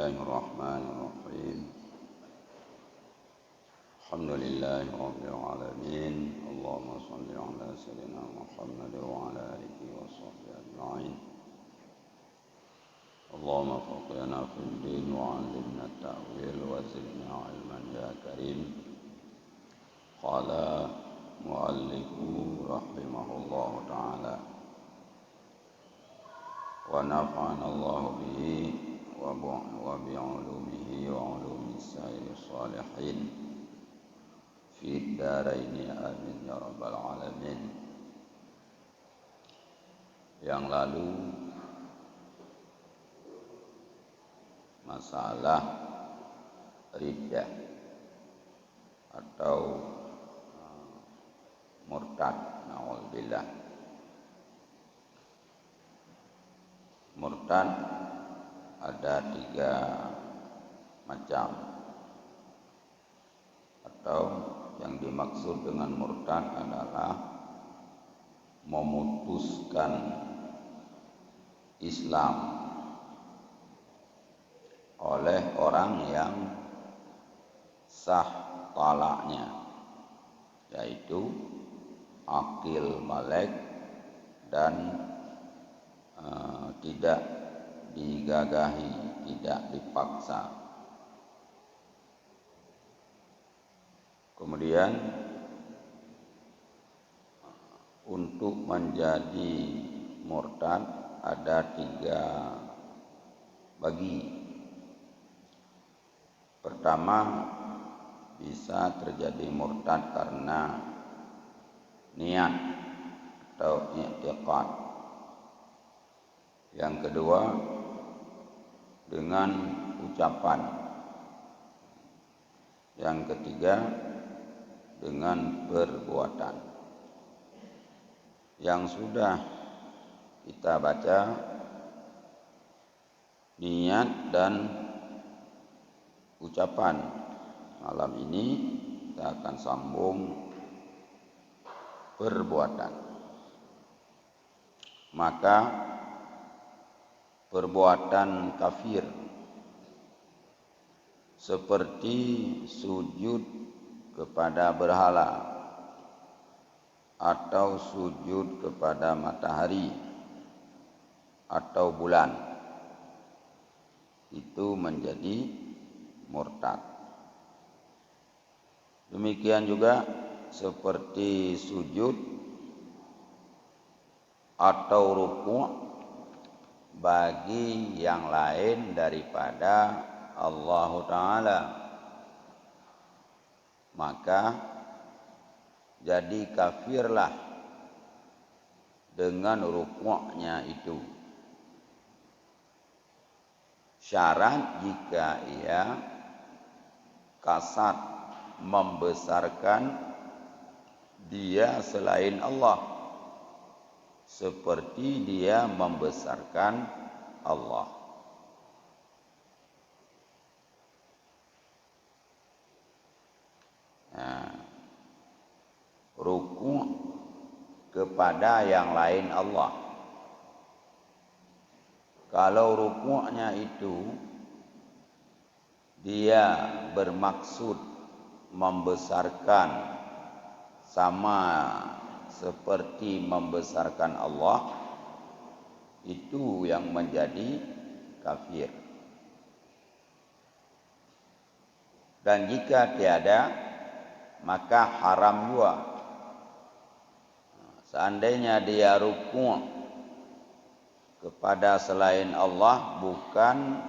Bismillahirrahmanirrahim. Alhamdulillahi rabbil alamin. Allahumma shalli ala sayyidina Muhammad wa ala alihi wa sahbihi ajma'in. Allahumma faqihna fid din wa 'allimna at-ta'wil wa zidna 'ilman ya karim. Qala muallifu rahimahullahu ta'ala. Wa nafa'ana Allahu bihi wa bi'ulumihi wa 'ulumi sayyidis salihin fi daraini amin ya rabbal alamin. Yang lalu masalah riddah atau murtad, na'udzubillah. Murtad ada 3 macam, atau yang dimaksud dengan murtad adalah memutuskan Islam oleh orang yang sah talaknya, yaitu akil balik dan tidak digagahi, tidak dipaksa. Kemudian untuk menjadi murtad ada 3 bagi. Pertama, bisa terjadi murtad karena niat atau i'tiqad. Yang kedua, dengan ucapan. Yang ketiga, dengan perbuatan. Yang sudah kita baca, niat dan ucapan. Malam ini kita akan sambung perbuatan. Maka perbuatan kafir seperti sujud kepada berhala atau sujud kepada matahari atau bulan itu menjadi murtad. Demikian juga seperti sujud atau rukuk bagi yang lain daripada Allah Ta'ala, maka jadi kafirlah dengan rukuknya itu. Syarat jika ia kasat membesarkan dia selain Allah, seperti dia membesarkan Allah. Rukuk kepada yang lain Allah. Kalau rukuknya itu dia bermaksud membesarkan sama seperti membesarkan Allah, itu yang menjadi kafir. Dan jika tiada, maka haram juga. Seandainya dia rukuk kepada selain Allah, bukan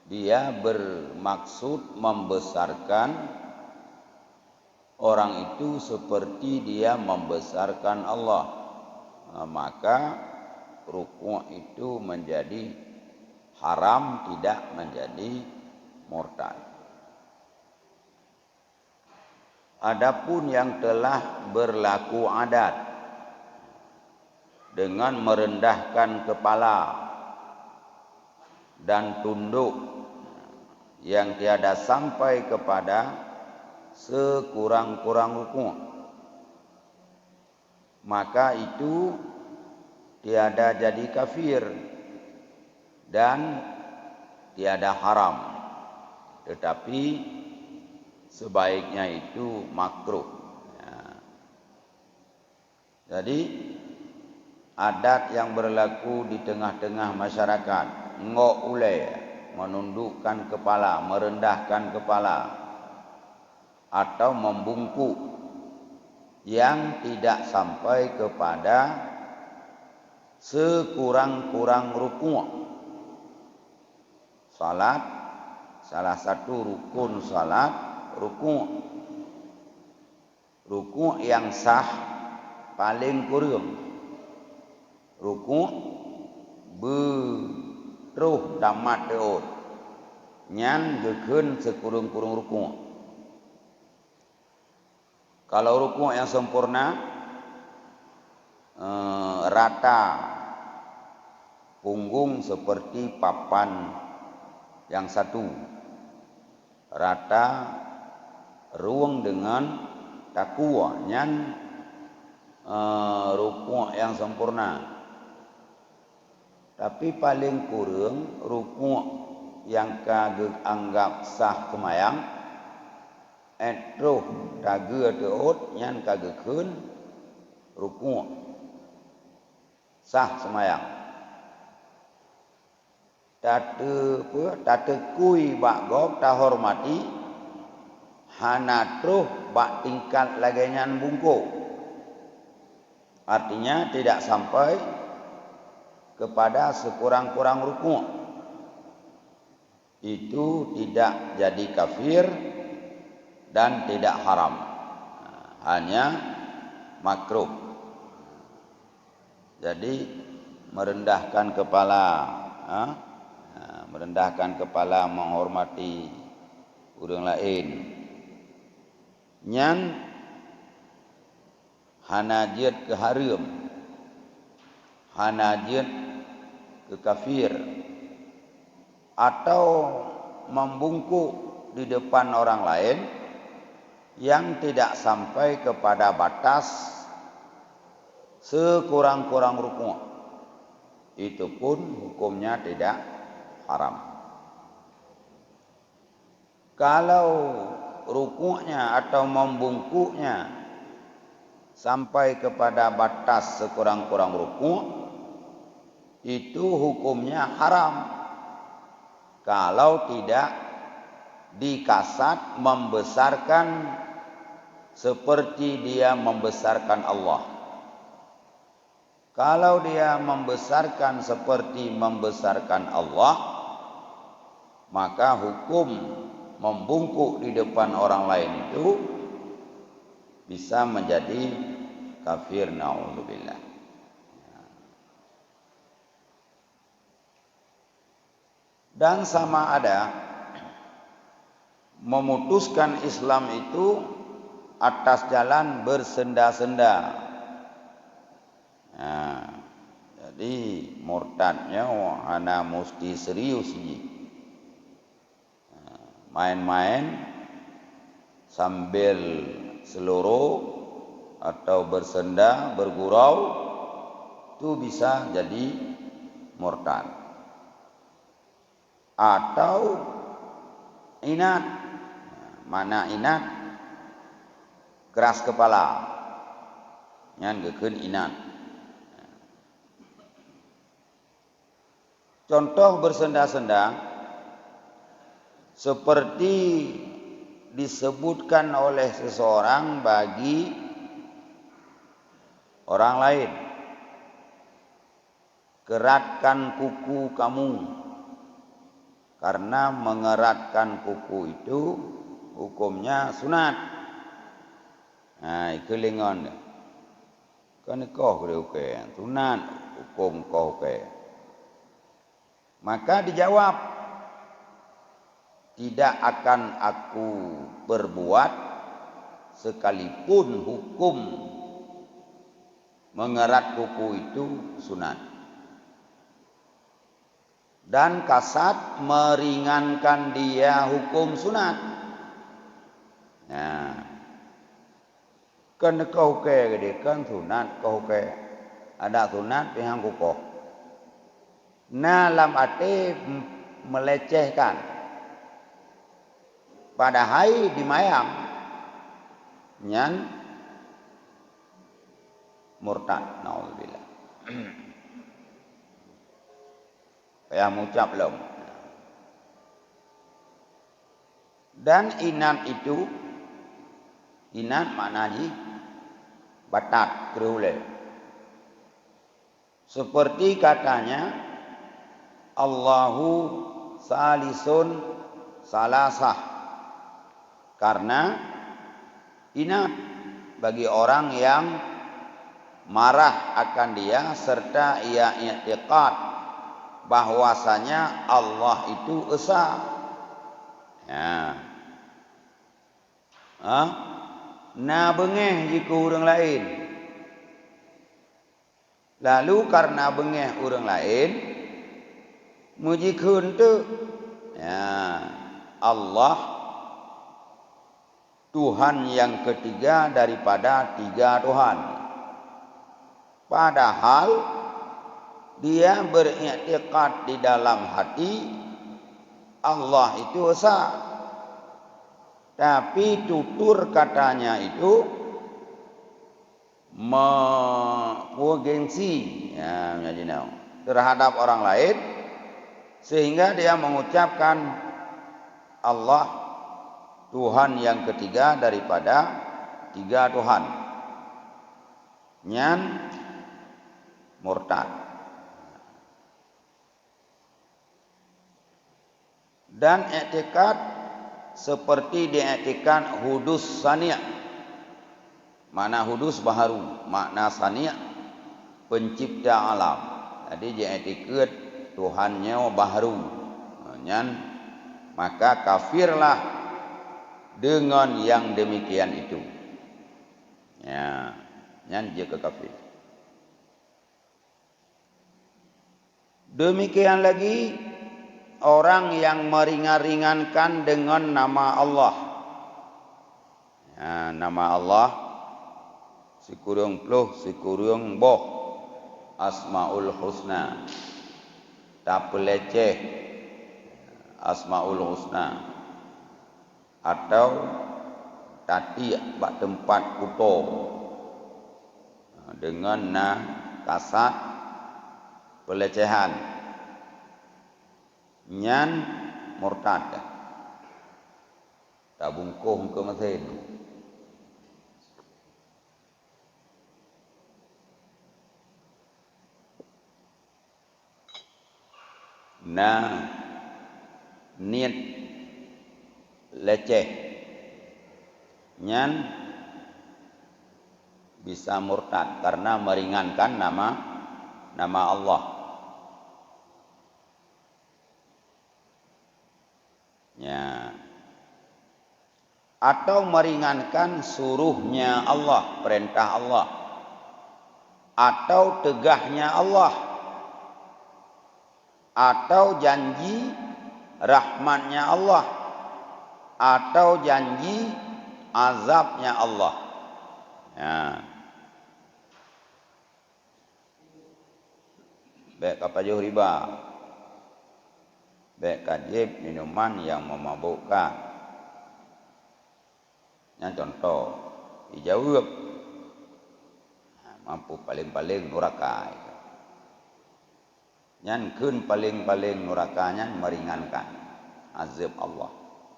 dia bermaksud membesarkan orang itu seperti dia membesarkan Allah, maka rukuk itu menjadi haram, tidak menjadi murtad. Adapun yang telah berlaku adat dengan merendahkan kepala dan tunduk yang tiada sampai kepada sekurang-kurang rukuk, maka itu tiada jadi kafir dan tiada haram, tetapi sebaiknya itu makruh. Ya. Jadi adat yang berlaku di tengah-tengah masyarakat, ngok ulai, menundukkan kepala, merendahkan kepala, atau membungkuk yang tidak sampai kepada sekurang-kurang rukuk. Salat, salah satu rukun salat, rukuk. Rukuk yang sah paling kurang. Rukuk beruh tamat deut. Nyan gekeun sekurang-kurang rukuk. Kalau rukuk yang sempurna, rata punggung seperti papan yang satu, rata ruang dengan takwa, nyan rukuk yang sempurna. Tapi paling kurang rukuk yang kagak anggap sah kemayang, etruh dagu deut nyan kagekeun rukuk sah semayang. Tate kui bak gok ta hormati, hana truh bak tingkat lagi nyan bungkuk. Artinya tidak sampai kepada sekurang-kurang rukuk. Itu tidak jadi kafir dan tidak haram, hanya makruh. Jadi merendahkan kepala, merendahkan kepala, menghormati orang lain, nyan hanajiat ke haram, hanajiat ke kafir, atau membungkuk di depan orang lain yang tidak sampai kepada batas sekurang-kurang rukuk, itu pun hukumnya tidak haram. Kalau rukuknya atau membungkuknya sampai kepada batas sekurang-kurang rukuk, itu hukumnya haram kalau tidak dikasat membesarkan seperti dia membesarkan Allah. Kalau dia membesarkan seperti membesarkan Allah, maka hukum membungkuk di depan orang lain itu bisa menjadi kafir, na'udzubillah. Dan sama ada memutuskan Islam itu atas jalan bersenda-senda. Nah, jadi murtadnya ana mesti serius ini. Main-main sambil seluruh atau bersenda, bergurau, itu bisa jadi murtad. Atau inat, mana inat? Keras kepala, nyan gekeun inat. Contoh bersenda-senda seperti disebutkan oleh seseorang bagi orang lain. Keratkan kuku kamu, karena mengeratkan kuku itu hukumnya sunat. Nah, itu lingon. Kan kau oke, sunat hukum kau oke. Maka dijawab, tidak akan aku berbuat sekalipun hukum mengerat kuku itu sunat. Dan kasat meringankan dia hukum sunat. Nah, kan kau ke gede kan sunat kau ke ada sunat pihang kukoh. Nah lam ate melecehkan padahal dimayang nyan murtad naudzubillah. Payah mengucap belum. Dan inat itu, inat maknanya batat kerule. Seperti katanya Allahu salisun salasah. Karena inat bagi orang yang marah akan dia serta ia i'tiqad bahwasanya Allah itu esa. Ya. Na bengeh jika orang lain. Lalu karena bengeh orang lain mujikun tu ya, Allah Tuhan yang ketiga daripada tiga Tuhan. Padahal dia beriktikad di dalam hati Allah itu esa. Tapi tutur katanya itu gengsi ya, terhadap orang lain sehingga dia mengucapkan Allah Tuhan yang ketiga daripada tiga Tuhan. Nyan murtad. Dan i'tikad seperti diiktikan hudus sania. Mana hudus baharu, makna sania pencipta alam. Jadi diiktikan Tuhannya baharu. Nyan maka kafirlah dengan yang demikian itu. Ya, nyan dia kafir. Demikian lagi orang yang meringan-ringankan dengan nama Allah. Ya, nama Allah sikurung pluh, sikurung boh, Asmaul Husna. Tak peleceh Asmaul Husna. Atau tati bak tempat kuto dengan kasat pelecehan. Nyan murtad. Tak bungkuh ke mesin. Nah, niat leceh. Nyan bisa murtad karena meringankan nama Allah. Ya. Atau meringankan suruhnya Allah, perintah Allah. Atau tegahnya Allah. Atau janji rahmatnya Allah. Atau janji azabnya Allah. Ya. Baik apa jauh riba. Baik kajib minuman yang memabukkan. Yang contoh, dijawab mampu paling-paling nuraka. Yang kun paling-paling nurakanya meringankan azab Allah.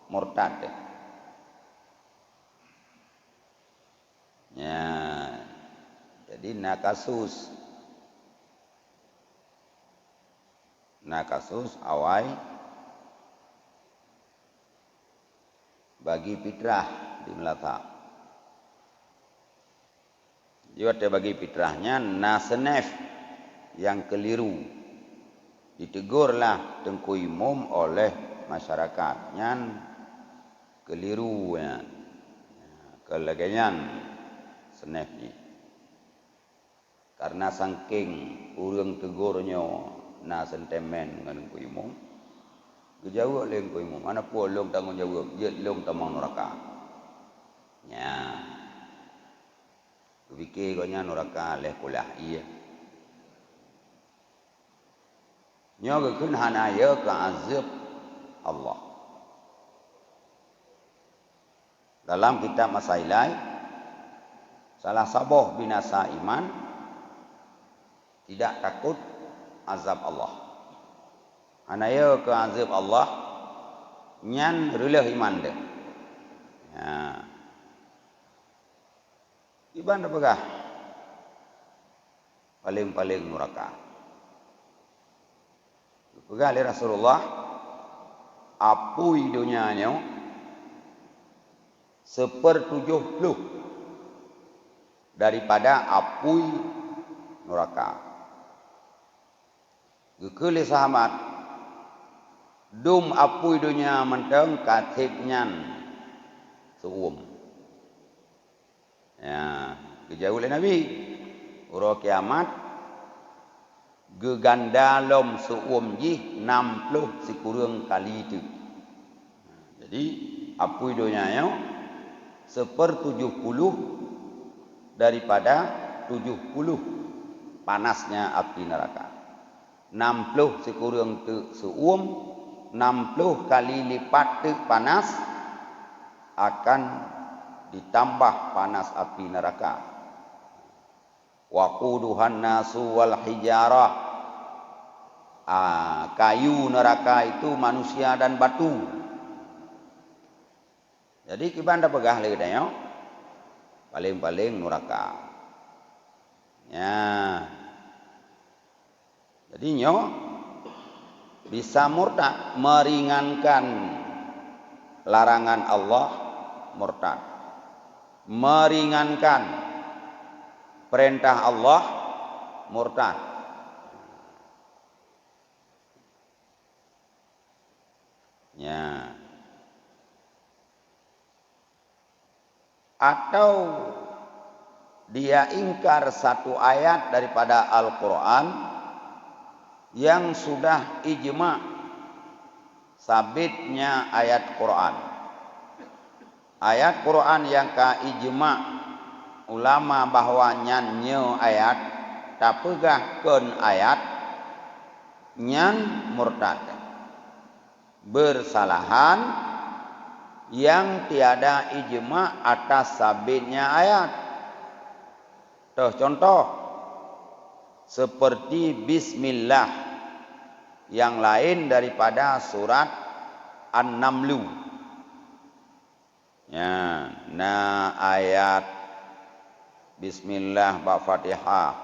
Murtad. Ya, jadi nakasus awai bagi fitrah di melata. Jadi bagi fitrahnya nasenef yang keliru ditegurlah tengku umum oleh masyarakat. Nyan keliru ya. Kelegenyan senef ni. Karena saking urang tegurnya na sentimen dengan ku umum. Kejawab leng ku umum. Mana pun long tanggung jawab, dia long tamang neraka. Ya. Fikir konya neraka leh kulah iya. Nya keun hanaya ka azab Allah. Dalam kitab Masailai, salah sabah binasa iman tidak takut azab Allah. Anaya ke azab Allah nyan rela iman dia. Ya. Iban apakah? Paling-paling neraka. Pegah oleh Rasulullah apui dunianya 1/70 daripada apui neraka. Gekele sahabat dum apui dunia menteng katiknyan suum. Ya, kejauh oleh Nabi. Ura kiamat geganda lom suum ji 60 sikurang kali itu. Jadi apui dunianya 1/70 daripada 70 panasnya api neraka. 60 sikurang tu suum, 60 kali lipat tu panas akan ditambah panas api neraka. Waquduhan nasu wal hijarah. Kayu neraka itu manusia dan batu. Jadi kibanda pegah lagi tanya, paling-paling neraka. Ya. Jadi nyo bisa murtad, meringankan larangan Allah murtad. Meringankan perintah Allah murtad. Ya. Atau dia ingkar satu ayat daripada Al-Quran yang sudah ijma' sabitnya ayat Quran. Ayat Quran yang ka ijma' ulama bahwa nyanyo ayat tak pegahkeun ayat nyan murtad. Bersalahan yang tiada ijma' atas sabitnya ayat. Tuh contoh seperti bismillah yang lain daripada surat An-Namlu. Ya, nah ayat bismillah ba Fatihah,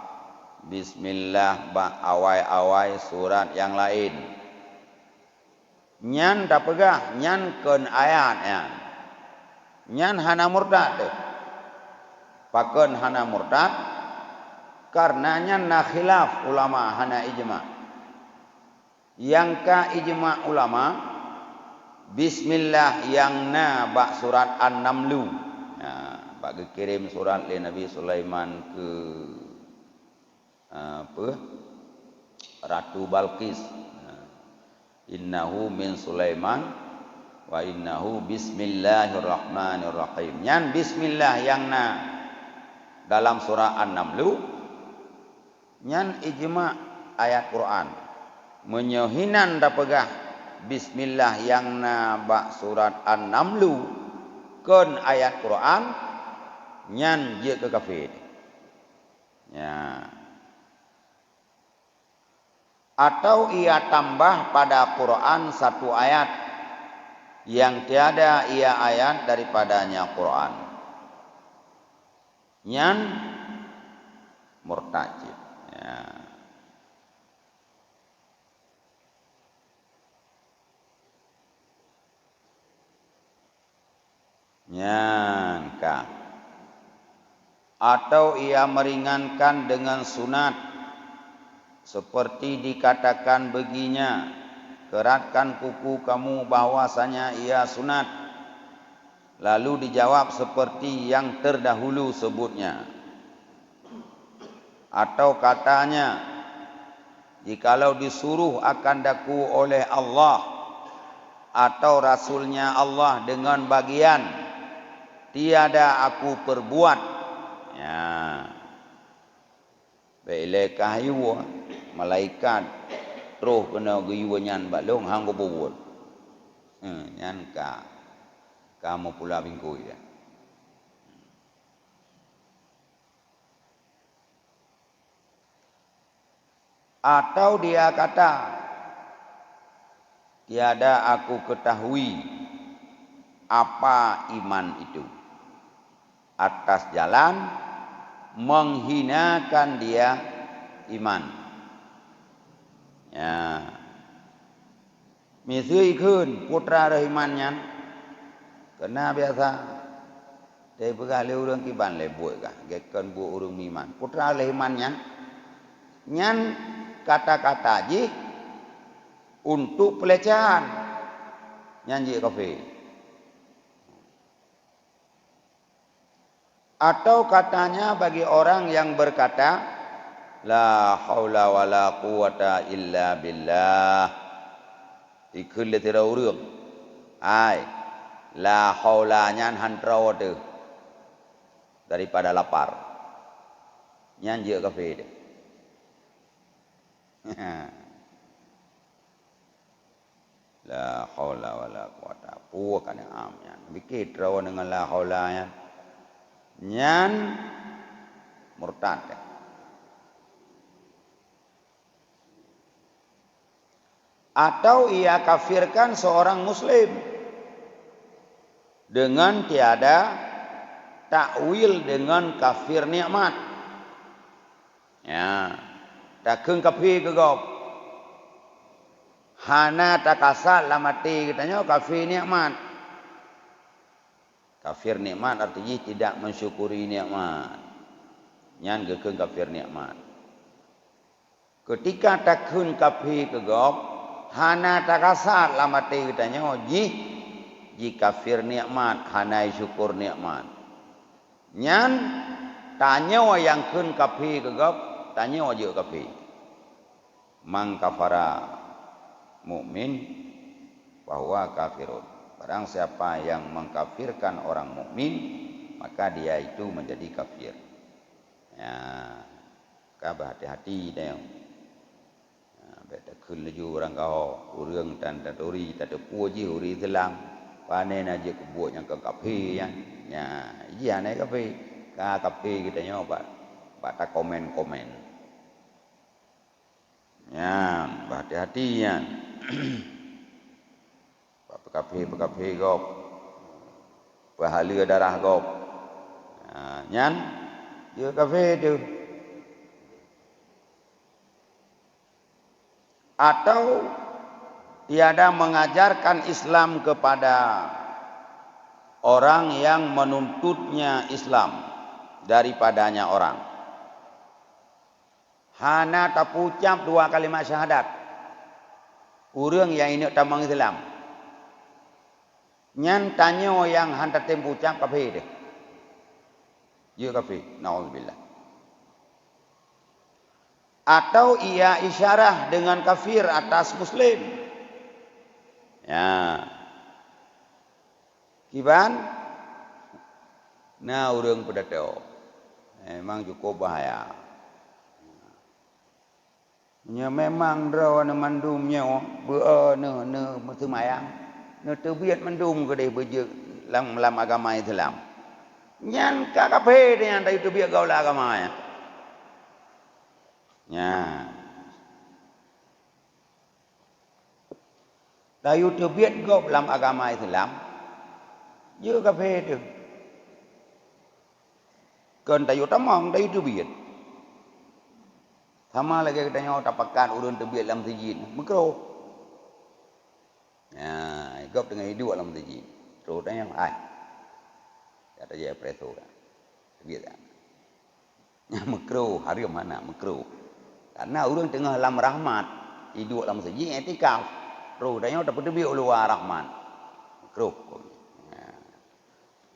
bismillah ba awai-awai surat yang lain. Nyan tak pegah, nyan keun ayat ya. Nyan hana murtad deh. Pakeun hana murtad karena nyan na khilaf ulama hana ijma'. Yang ka ijma' ulama bismillah yang na bak surat An-Namlu. Ya, bak kirim surat le Nabi Sulaiman ke Ratu Balqis. Innahu min Sulaiman wa innahu bismillahirrahmanirrahim. Nyan bismillah yang na dalam surah An-Namlu nyan ijma' ayat Quran. Menyohinan dah pegah bismillah yang na bak surat An-Namlu keun ayat Quran nyan je ke kafir. Ya. Atau ia tambah pada Quran satu ayat yang tiada ia ayat daripadanya Quran. Nyan murtajib. Ya. Nyangka. Atau ia meringankan dengan sunat seperti dikatakan baginya, keratkan kuku kamu bahwasanya ia sunat. Lalu dijawab seperti yang terdahulu sebutnya. Atau katanya, jikalau disuruh akan daku oleh Allah atau Rasulnya Allah dengan bagian, tiada aku perbuat. Ya. Baiklah kayu malaikat roh kena guyuan balong hang ko buat. Nyan kamu pula bingkui ya. Atau dia kata, tiada aku ketahui apa iman itu, atas jalan menghinakan dia iman. Ya. Misui kun putra rahimannya, kena biasa. Dia bergali orang kiban lebut kah, gekan bu orang iman. Putra rahimannya, nyan kata-kata ji untuk pelecehan, nyanyi kafe. Atau katanya bagi orang yang berkata, la haula wala quwata illa billah. Ikut letera urang. Ai, la haula nyan hantrau tu daripada lapar. Nyan je kafe dia. La haula wala quwata. Puakan yang am nyan. Bikit rawa dengan la haula nyan. Nyan murtad. Atau ia kafirkan seorang muslim dengan tiada takwil dengan kafir nikmat. Ya, takun kafir gegop. Hana takasal lamati katanya kafir nikmat. Kafir nikmat artinya tidak mensyukuri nikmat. Nyan gekun kafir nikmat. Ketika takun kafir gegop, hana takasar lamati katanya ji kafir nikmat, hana syukur nikmat. Nyan tanya yang kun kafir gegap, tanya je kafir. Man kafara mukmin bahwa kafirun. Barang siapa yang mengkafirkan orang mukmin, maka dia itu menjadi kafir. Ya, kabah hati-hati dah. Tak kunju orang kau urang dan dori tak ada puji uri Islam panen aja kebuat yang ke kafe ya iya naik kafe ka kafe kita nyoba tak komen ya hati-hati ya kafe gop pahala darah gop nyan dia kafe tu. Atau tiada mengajarkan Islam kepada orang yang menuntutnya Islam daripadanya orang. Hana tak ucap 2 kalimat syahadat. Urang yang ini tamang Islam. Nyan tanya yang hantar tempu ucap kafir deh. Ya kafir. Nauzubillah. Atau ia isyarah dengan kafir atas muslim. Ya. Kiban? Nah urang pada tahu. Memang cukup bahaya. Nya memang draw na mandumnya beu ne semayang. Ne terbiat mandum ke deh beje lam agama Islam. Nyan ka kafir yang dari terbiat gaul agama ya. Ya. Dayu terbiat gop dalam agama Islam. Dia kafir tu. Kan dayu tamang dayu terbiat. Sama lagi katanya tapakan urun terbiat dalam sejin. Mikro. Ya, gop dengan hidup dalam sejin. Terus tanya ai. Kata dia preso kan. Terbiat kan. Ya mikro, hari mana mikro. Karena orang tengah dalam rahmat, hidup dalam sejin etikaf. Roh tanya dapat terbiak luar rahmat. Makruh. Ya.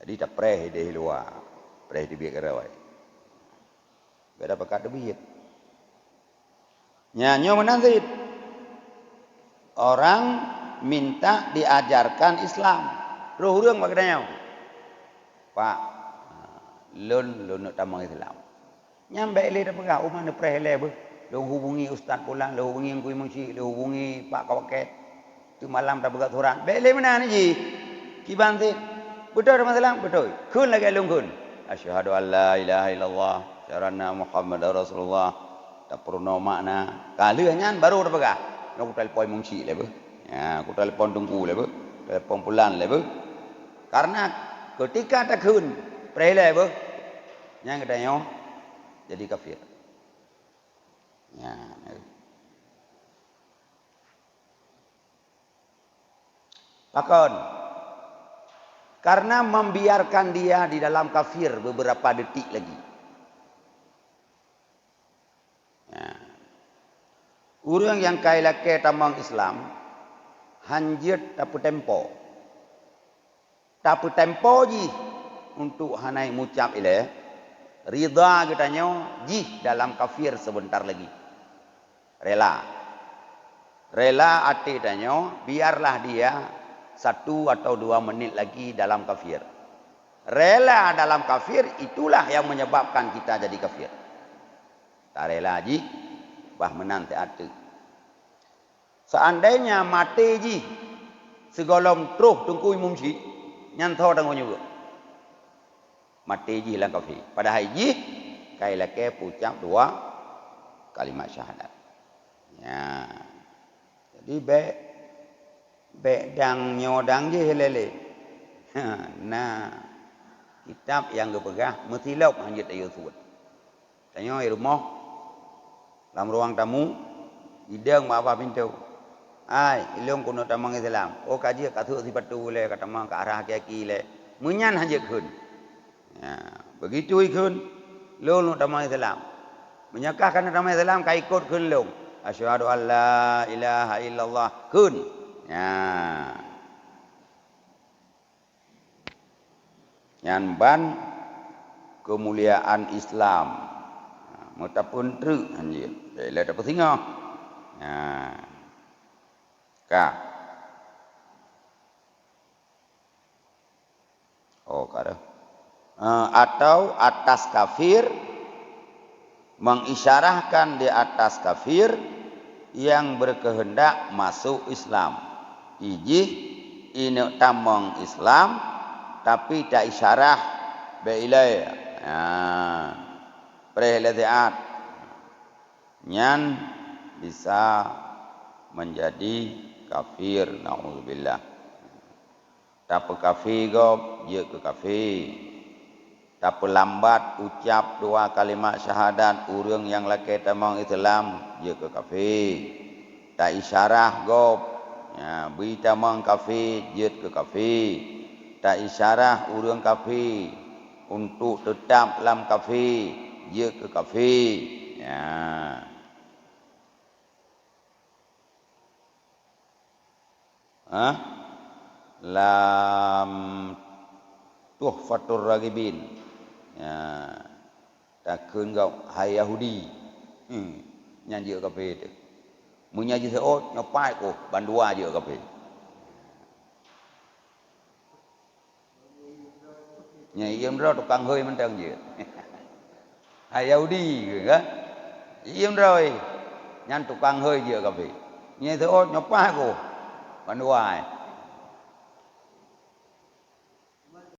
Jadi tak preh di luar. Preh terbiak kerawai. Beda pakat terbiak. Nyanyo menanzid. Orang minta diajarkan Islam. Roh orang maknanya. Pak, lun nak tamang Islam. Nyampe le dah pegah umah ne preh le be. Lo hubungi ustaz pulang, lo hubungi Engkui Mengsi, lo hubungi Pak Kawaket. Tu malam tak buka Quran. Bele mana ni ji? Kiban tu. Betul Rahmat Salam? Betul. Kun lagi lung kun. Asyhadu an la ilaha illallah. Syarana Muhammad Rasulullah. Tak perlu no makna. Kali nyan baru dah pegah. Aku telefon mungsi le bu. Ya, aku telefon tunggu le bu. Telefon pulan le bu. Karena ketika tak kun, prele bu. Yang katanya jadi kafir. Ya. Pakon. Karena membiarkan dia di dalam kafir beberapa detik lagi. Ya. Orang yang kaya laki tamang Islam, hanjir tapu tempo. Tapu tempo ji untuk hanai mucap ile, rida katanya ji dalam kafir sebentar lagi. Rela. Rela arti tanya, biarlah dia 1 atau 2 menit lagi dalam kafir. Rela dalam kafir itulah yang menyebabkan kita jadi kafir. Tak rela ji, bah menanti atu. Seandainya mati ji, segolong terus tungkui mumsi, nyanto tanggung juga. Mati ji lang kafir. Padahal ji, kai lake pucap 2 kalimat syahadat. Ya. Jadi dang nyodang je helele. Nah, kitab yang gepegah metilop hanya ayo suat. Tanya di rumah dalam ruang tamu idang apa pintu. Ai, ilong kuno tamang Islam. Oh kaji kathu si patu le katamang ke arah kaki le. Munyan hanya kun. Ya, begitu ikun lo tamang Islam. Menyakahkan tamang Islam kai ikut kun long. Asyhadu an la ilaha illallah kun. Ya. Yang ban kemuliaan Islam. Mutapun tru anjir. Bila dapat singa. Ya. Ka. Oh, kada. Atau atas kafir mengisyarahkan di atas kafir yang berkehendak masuk Islam. Iji ini tamang Islam tapi tak isyarah beilai. Perhelatiat nyan bisa menjadi kafir. Nauzubillah. Tak kafir gob, ye ke kafir. Tak lambat ucap 2 kalimat syahadat urang yang laki tamang Islam, ye ke kafir. Tak isyarah gob, ya, beri tamang kafir, ye ke kafir. Tak isyarah urang kafir untuk tetap dalam kafir, ye ke kafir. Ya. Lam Tuhfatur Ragibin. Ya. Takun kau hai Yahudi. Nyanyi kafir tu. Munyaji seot nyopai ko bandua je kafir. Nyai yam ro tukang hơi mentang je. Hai Yahudi ke kan? Yam rồi. Nyan tukang hơi je kafir. Nyai seot nyopai ko bandua.